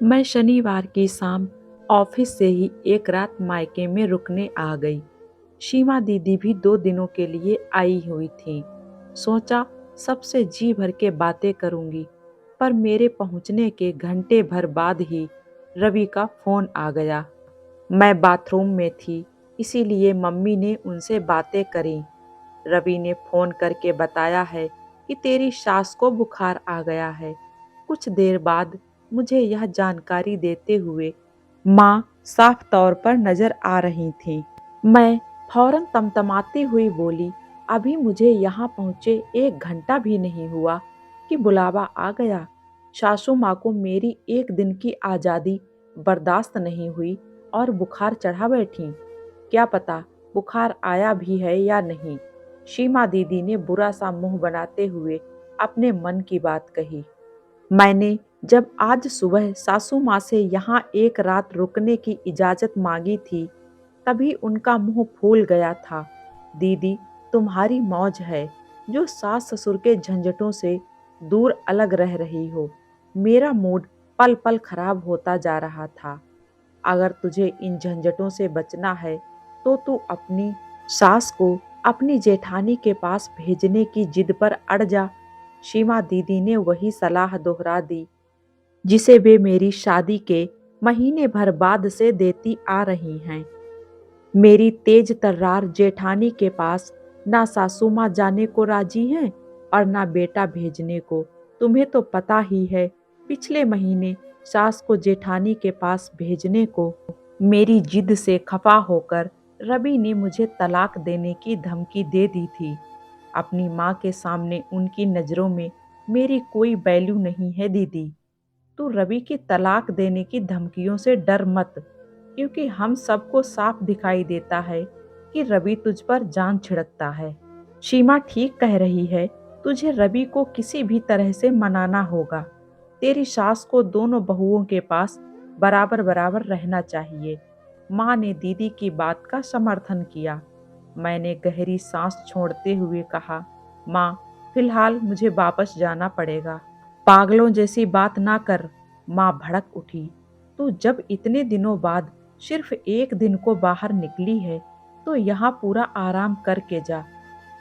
मैं शनिवार की शाम ऑफिस से ही एक रात मायके में रुकने आ गई। सीमा दीदी भी 2 दिनों के लिए आई हुई थी। सोचा सबसे जी भर के बातें करूंगी, पर मेरे पहुंचने के घंटे भर बाद ही रवि का फोन आ गया। मैं बाथरूम में थी, इसीलिए मम्मी ने उनसे बातें करी। रवि ने फोन करके बताया है कि तेरी सास को बुखार आ गया है। कुछ देर बाद मुझे यह जानकारी देते हुए माँ साफ तौर पर नजर आ रही थी। मैं फौरन तमतमाती हुई बोली, अभी मुझे यहाँ पहुँचे 1 घंटा भी नहीं हुआ कि बुलावा आ गया। सासू माँ को मेरी एक दिन की आज़ादी बर्दाश्त नहीं हुई और बुखार चढ़ा बैठी। क्या पता बुखार आया भी है या नहीं। सीमा दीदी ने बुरा सा मुंह बनाते हुए अपने मन की बात कही। मैंने जब आज सुबह सासू माँ से यहाँ एक रात रुकने की इजाजत मांगी थी, तभी उनका मुंह फूल गया था। दीदी, तुम्हारी मौज है जो सास ससुर के झंझटों से दूर अलग रह रही हो। मेरा मूड पल पल खराब होता जा रहा था। अगर तुझे इन झंझटों से बचना है तो तू अपनी सास को अपनी जेठानी के पास भेजने की जिद पर अड़ जा। सीमा दीदी ने वही सलाह दोहरा दी जिसे वे मेरी शादी के महीने भर बाद से देती आ रही हैं। मेरी तेज तर्रार जेठानी के पास ना सासू माँ जाने को राजी हैं और ना बेटा भेजने को। तुम्हें तो पता ही है, पिछले महीने सास को जेठानी के पास भेजने को मेरी जिद से खफा होकर रवि ने मुझे तलाक देने की धमकी दे दी थी। अपनी माँ के सामने उनकी नज़रों में मेरी कोई वैल्यू नहीं है दीदी। तू रवि की तलाक देने की धमकियों से डर मत, क्योंकि हम सबको साफ दिखाई देता है कि रवि तुझ पर जान छिड़कता है। सीमा ठीक कह रही है, तुझे रवि को किसी भी तरह से मनाना होगा। तेरी सास को दोनों बहुओं के पास बराबर बराबर रहना चाहिए। माँ ने दीदी की बात का समर्थन किया। मैंने गहरी सांस छोड़ते हुए कहा, माँ, फिलहाल मुझे वापस जाना पड़ेगा। पागलों जैसी बात ना कर, माँ भड़क उठी। तू जब इतने दिनों बाद सिर्फ एक दिन को बाहर निकली है, तो यहाँ पूरा आराम करके जा।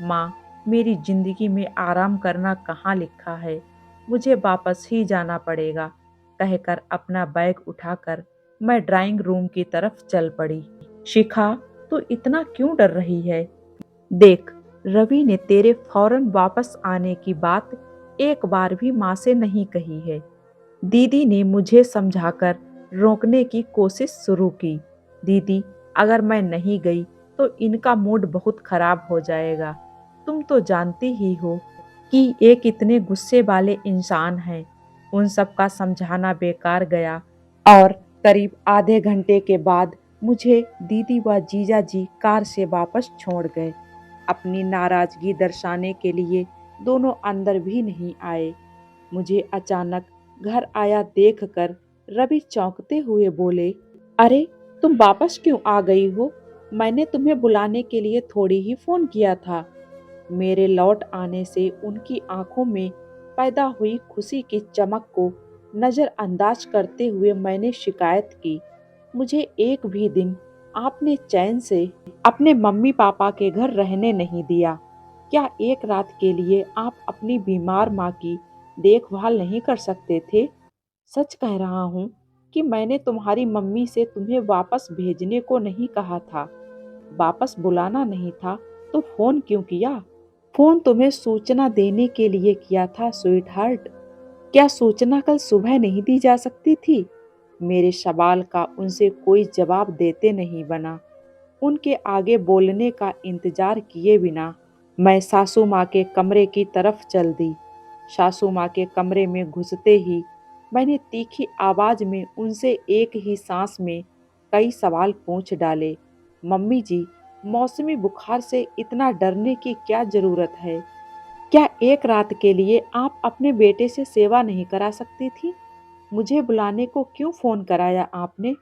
माँ, मेरी जिंदगी में आराम करना कहाँ लिखा है, मुझे वापस ही जाना पड़ेगा, कहकर अपना बैग उठाकर मैं ड्राइंग रूम की तरफ चल पड़ी। शिखा, तू इतना क्यों डर रही है? देख, रवि ने तेरे फौरन वापस आने की बात एक बार भी माँ से नहीं कही है। दीदी ने मुझे समझाकर रोकने की कोशिश शुरू की। दीदी, अगर मैं नहीं गई तो इनका मूड बहुत खराब हो जाएगा। तुम तो जानती ही हो कि ये कितने गुस्से वाले इंसान हैं। उन सब का समझाना बेकार गया और करीब आधे घंटे के बाद मुझे दीदी व जीजा जी कार से वापस छोड़ गए। अपनी नाराजगी दर्शाने के लिए दोनों अंदर भी नहीं आए। मुझे अचानक घर आया देखकर रवि चौंकते हुए बोले, अरे, तुम वापस क्यों आ गई हो? मैंने तुम्हें बुलाने के लिए थोड़ी ही फोन किया था। मेरे लौट आने से उनकी आंखों में पैदा हुई खुशी की चमक को नजरअंदाज करते हुए मैंने शिकायत की, मुझे एक भी दिन आपने चैन से अपने मम्मी पापा के घर रहने नहीं दिया। क्या एक रात के लिए आप अपनी बीमार माँ की देखभाल नहीं कर सकते थे? सच कह रहा हूँ कि मैंने तुम्हारी मम्मी से तुम्हें वापस भेजने को नहीं कहा था। वापस बुलाना नहीं था तो फोन क्यों किया? फोन तुम्हें सूचना देने के लिए किया था स्वीट हार्ट। क्या सूचना कल सुबह नहीं दी जा सकती थी? मेरे सवाल का उनसे कोई जवाब देते नहीं बना। उनके आगे बोलने का इंतजार किए बिना मैं सासू माँ के कमरे की तरफ चल दी। सासू माँ के कमरे में घुसते ही मैंने तीखी आवाज में उनसे एक ही सांस में कई सवाल पूछ डाले। मम्मी जी, मौसमी बुखार से इतना डरने की क्या जरूरत है? क्या एक रात के लिए आप अपने बेटे से सेवा नहीं करा सकती थी? मुझे बुलाने को क्यों फोन कराया आपने?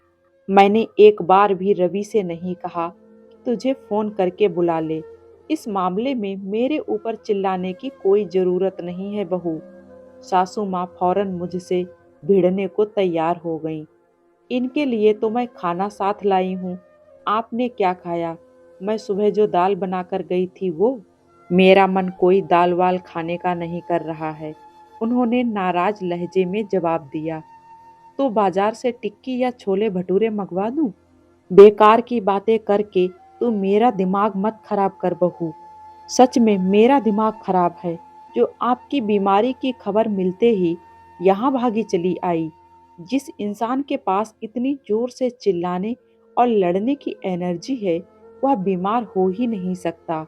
मैंने एक बार भी रवि से नहीं कहा कि तुझे फोन करके बुला ले। इस मामले में मेरे ऊपर चिल्लाने की कोई जरूरत नहीं है बहू। सासू माँ फौरन मुझसे भिड़ने को तैयार हो गईं। इनके लिए तो मैं खाना साथ लाई हूँ। आपने क्या खाया? मैं सुबह जो दाल बनाकर गई थी वो। मेरा मन कोई दाल वाल खाने का नहीं कर रहा है, उन्होंने नाराज लहजे में जवाब दिया। तो बाजार से टिक्की या छोले भटूरे मंगवा दूं? बेकार की बातें करके तू मेरा दिमाग मत खराब कर बहू। सच में मेरा दिमाग खराब है, जो आपकी बीमारी की खबर मिलते ही यहाँ भागी चली आई। जिस इंसान के पास इतनी जोर से चिल्लाने और लड़ने की एनर्जी है, वह बीमार हो ही नहीं सकता।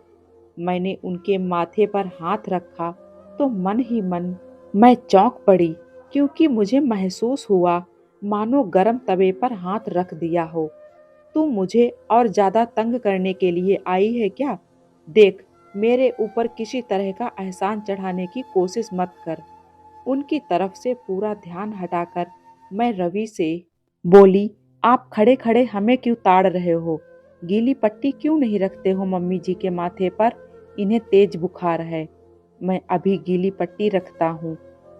मैंने उनके माथे पर हाथ रखा तो मन ही मन मैं चौंक पड़ी, क्योंकि मुझे महसूस हुआ मानो गरम तवे पर हाथ रख दिया हो। तू मुझे और ज्यादा तंग करने के लिए आई है क्या? देख, मेरे ऊपर किसी तरह का एहसान चढ़ाने की कोशिश मत कर। उनकी तरफ से पूरा ध्यान हटाकर मैं रवि से बोली, आप खड़े खड़े हमें क्यों ताड़ रहे हो? गीली पट्टी क्यों नहीं रखते हो मम्मी जी के माथे पर? इन्हें तेज बुखार है। मैं अभी गीली पट्टी रखता हूँ,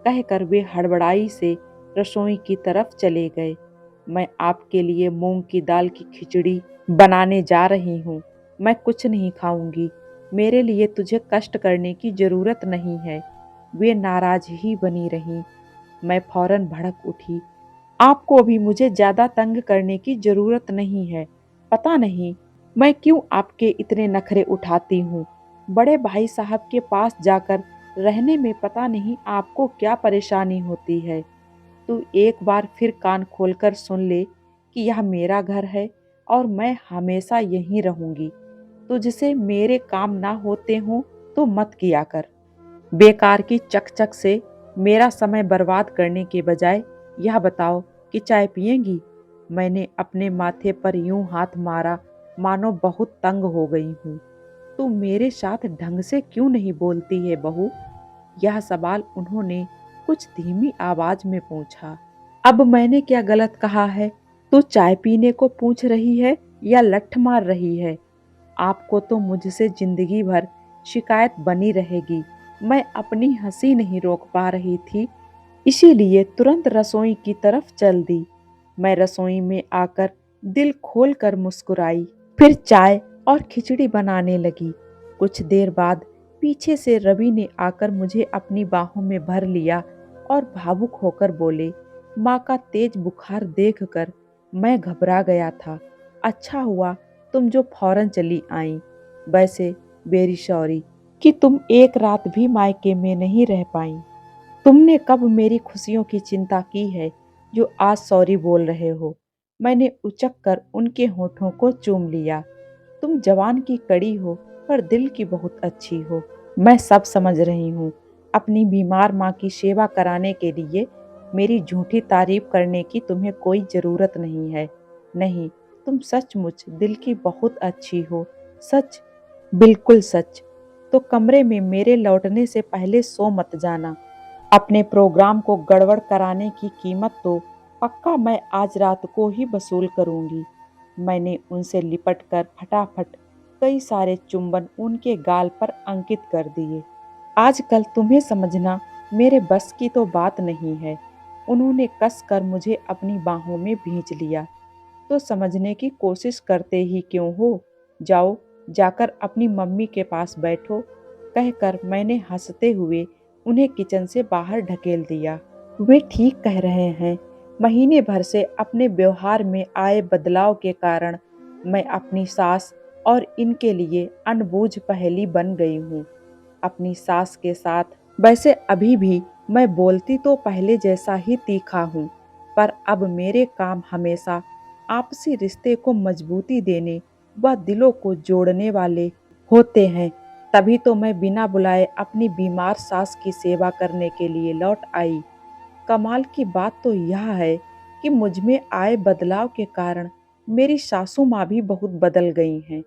कहकर वे हड़बड़ाई से रसोई की तरफ चले गए। मैं आपके लिए मूंग की दाल की खिचड़ी बनाने जा रही हूँ। मैं कुछ नहीं खाऊंगी। मेरे लिए तुझे कष्ट करने की जरूरत नहीं है। वे नाराज ही बनी रहीं। मैं फौरन भड़क उठी। आपको भी मुझे ज्यादा तंग करने की जरूरत नहीं है। पता नहीं मैं क्यों आपके इतने नखरे उठाती हूँ। बड़े भाई साहब के पास जाकर रहने में पता नहीं आपको क्या परेशानी होती है। तू एक बार फिर कान खोलकर सुन ले कि यह मेरा घर है और मैं हमेशा यहीं रहूंगी। तुझसे मेरे काम ना होते हों तो मत किया कर। बेकार की चकचक से मेरा समय बर्बाद करने के बजाय यह बताओ कि चाय पिएंगी? मैंने अपने माथे पर यूं हाथ मारा मानो बहुत तंग हो गई हूँ। तू मेरे साथ ढंग से क्यों नहीं बोलती है बहू? यह सवाल उन्होंने कुछ धीमी आवाज में पूछा। अब मैंने क्या गलत कहा है? तू चाय पीने को पूछ रही है या लठ मार रही है? आपको तो मुझसे जिंदगी भर शिकायत बनी रहेगी। मैं अपनी हंसी नहीं रोक पा रही थी, इसीलिए तुरंत रसोई की तरफ चल दी। मैं रसोई में आकर दिल खोल कर मुस्कुराई, फिर चाय और खिचड़ी बनाने लगी। कुछ देर बाद पीछे से रवि ने आकर मुझे अपनी बाहों में भर लिया और भावुक होकर बोले, माँ का तेज बुखार देखकर मैं घबरा गया था। अच्छा हुआ तुम जो फौरन चली आईं। वैसे वेरी सॉरी कि तुम एक रात भी मायके में नहीं रह पाईं। तुमने कब मेरी खुशियों की चिंता की है जो आज सॉरी बोल रहे हो? मैंने उचक कर उनके होठों को चूम लिया। तुम जवान की कड़ी हो पर दिल की बहुत अच्छी हो। मैं सब समझ रही हूँ। अपनी बीमार माँ की सेवा कराने के लिए मेरी झूठी तारीफ करने की तुम्हें कोई जरूरत नहीं है। नहीं, तुम सचमुच दिल की बहुत अच्छी हो। सच, बिल्कुल सच। तो कमरे में मेरे लौटने से पहले सो मत जाना। अपने प्रोग्राम को गड़बड़ कराने की कीमत तो पक्का मैं आज रात को ही वसूल करूंगी। मैंने उनसे लिपट कर फटाफट कई सारे चुंबन उनके गाल पर अंकित कर दिए। आजकल तुम्हें समझना मेरे बस की तो बात नहीं है। उन्होंने कस कर मुझे अपनी बाहों में भींच लिया। तो समझने की कोशिश करते ही क्यों हो? जाओ, जाकर अपनी मम्मी के पास बैठो, कहकर मैंने हंसते हुए उन्हें किचन से बाहर ढकेल दिया। वे ठीक कह रहे हैं। महीने भर से अपने व्यवहार में आए बदलाव के कारण मैं अपनी सास और इनके लिए अनबूझ पहेली बन गई हूँ। अपनी सास के साथ वैसे अभी भी मैं बोलती तो पहले जैसा ही तीखा हूँ, पर अब मेरे काम हमेशा आपसी रिश्ते को मजबूती देने व दिलों को जोड़ने वाले होते हैं। तभी तो मैं बिना बुलाए अपनी बीमार सास की सेवा करने के लिए लौट आई। कमाल की बात तो यह है कि मुझ में आए बदलाव के कारण मेरी सासू माँ भी बहुत बदल गई हैं।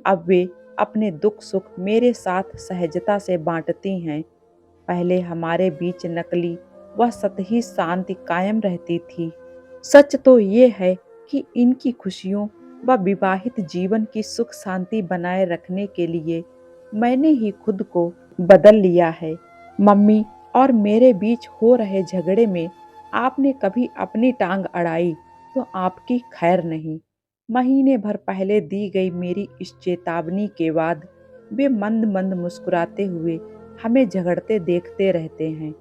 अब वे अपने दुख सुख मेरे साथ सहजता से बांटती हैं। पहले हमारे बीच नकली व सतही शांति कायम रहती थी। सच तो ये है कि इनकी खुशियों व विवाहित जीवन की सुख शांति बनाए रखने के लिए मैंने ही खुद को बदल लिया है। मम्मी और मेरे बीच हो रहे झगड़े में आपने कभी अपनी टांग अड़ाई तो आपकी खैर नहीं। महीने भर पहले दी गई मेरी इस चेतावनी के बाद वे मंद मंद मुस्कुराते हुए हमें झगड़ते देखते रहते हैं।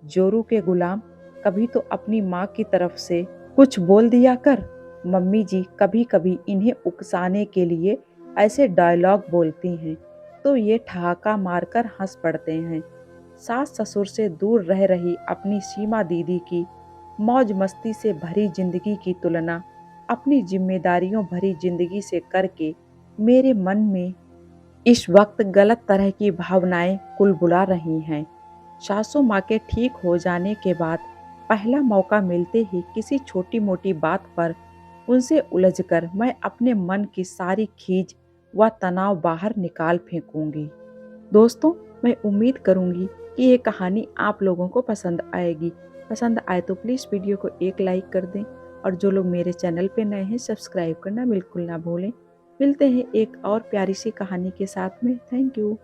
जोरू के गुलाम, कभी तो अपनी माँ की तरफ से कुछ बोल दिया कर। मम्मी जी कभी कभी इन्हें उकसाने के लिए ऐसे डायलॉग बोलती हैं तो ये ठहाका मारकर हंस पड़ते हैं। सास ससुर से दूर रह रही अपनी सीमा दीदी की मौज मस्ती से भरी जिंदगी की तुलना अपनी जिम्मेदारियों भरी जिंदगी से करके मेरे मन में इस वक्त गलत तरह की भावनाएं कुलबुला रही हैं। सासू माँ के ठीक हो जाने के बाद पहला मौका मिलते ही किसी छोटी मोटी बात पर उनसे उलझकर मैं अपने मन की सारी खींच व तनाव बाहर निकाल फेंकूंगी। दोस्तों, मैं उम्मीद करूंगी कि ये कहानी आप लोगों को पसंद आएगी। पसंद आए तो प्लीज़ वीडियो को एक लाइक कर दें और जो लोग मेरे चैनल पे नए हैं सब्सक्राइब करना बिल्कुल ना भूलें। मिलते हैं एक और प्यारी सी कहानी के साथ में। Thank you.